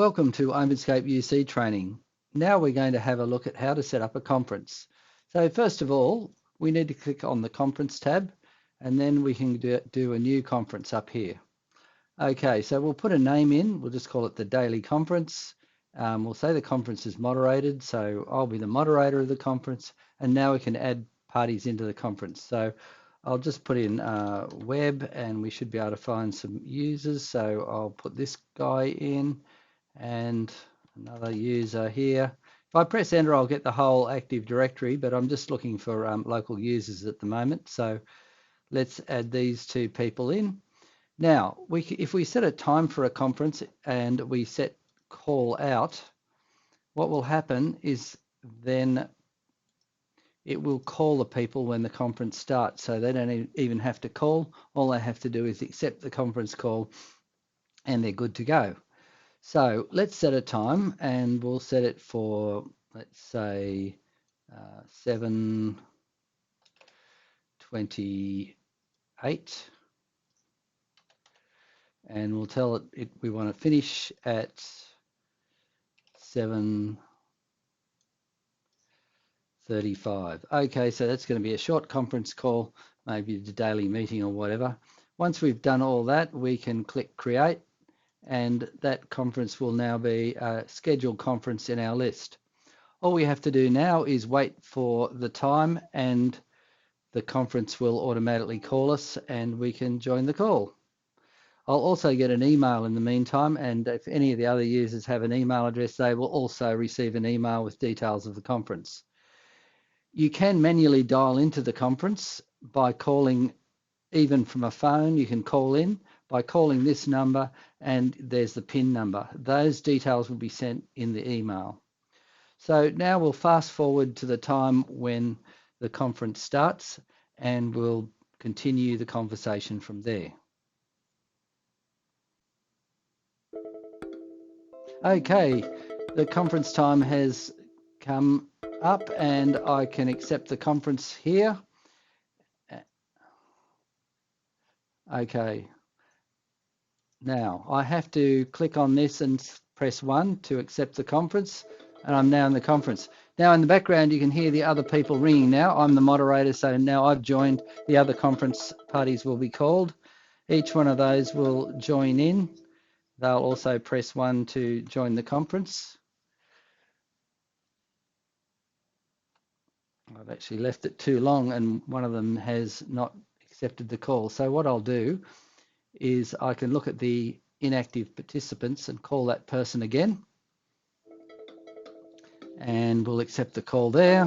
Welcome to OpenScape UC training. Now we're going to have a look at how to set up a conference. So first of all, we need to click on the conference tab and then we can do a new conference up here. Okay, so we'll put a name in. We'll just call it the daily conference. We'll say the conference is moderated, so I'll be the moderator of the conference, and now we can add parties into the conference. So I'll just put in web and we should be able to find some users. So I'll put this guy in and another user here. If I press enter, I'll get the whole Active Directory, but I'm just looking for local users at the moment. So let's add these two people in. Now, if we set a time for a conference and we set call out, what will happen is then it will call the people when the conference starts. So they don't even have to call. All they have to do is accept the conference call and they're good to go. So let's set a time and we'll set it for, let's say, 7:28. And we'll tell it we want to finish at 7:35. Okay, so that's going to be a short conference call, maybe the daily meeting or whatever. Once we've done all that, we can click create, and that conference will now be a scheduled conference in our list. All we have to do now is wait for the time and the conference will automatically call us and we can join the call. I'll also get an email in the meantime, and if any of the other users have an email address, they will also receive an email with details of the conference. You can manually dial into the conference by calling, even from a phone, you can call in by calling this number, and there's the PIN number. Those details will be sent in the email. So now we'll fast forward to the time when the conference starts and we'll continue the conversation from there. Okay, the conference time has come up and I can accept the conference here. Okay, now I have to click on this and press 1 to accept the conference, and I'm now in the conference. Now in the background you can hear the other people ringing now. I'm the moderator, so now I've joined. The other conference parties will be called. Each one of those will join in. They'll also press 1 to join the conference. I've actually left it too long and one of them has not accepted the call. So what I'll do is I can look at the inactive participants and call that person again. And we'll accept the call there.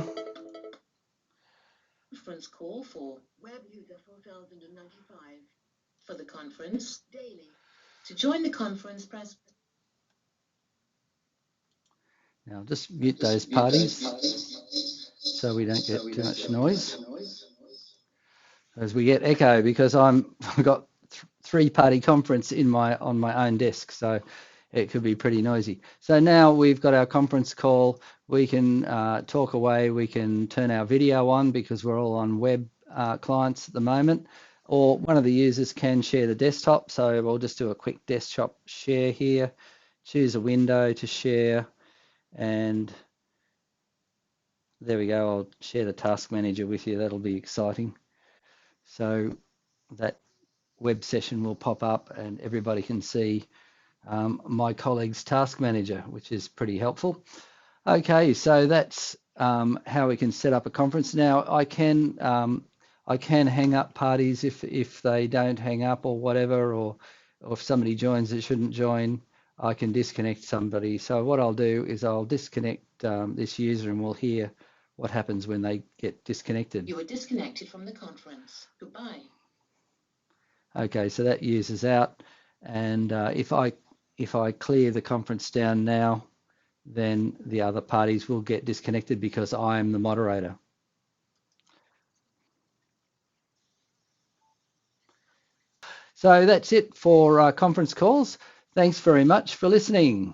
Conference call for web user 4095 for the conference daily. To join the conference, press. Now I'll just mute those parties so we don't get too much noise, as we get echo because I've got three-party conference on my own desk, so it could be pretty noisy. So now we've got our conference call. We can talk away. We can turn our video on because we're all on web clients at the moment, or one of the users can share the desktop. So we'll just do a quick desktop share here. Choose a window to share, and there we go. I'll share the task manager with you. That'll be exciting. So that web session will pop up and everybody can see my colleague's task manager, which is pretty helpful. Okay, so that's how we can set up a conference. Now I can hang up parties if they don't hang up or whatever, or if somebody joins that shouldn't join, I can disconnect somebody. So what I'll do is I'll disconnect this user and we'll hear what happens when they get disconnected. You are disconnected from the conference. Goodbye. Okay, so that user's out, and if I clear the conference down now, then the other parties will get disconnected because I am the moderator. So that's it for conference calls. Thanks very much for listening.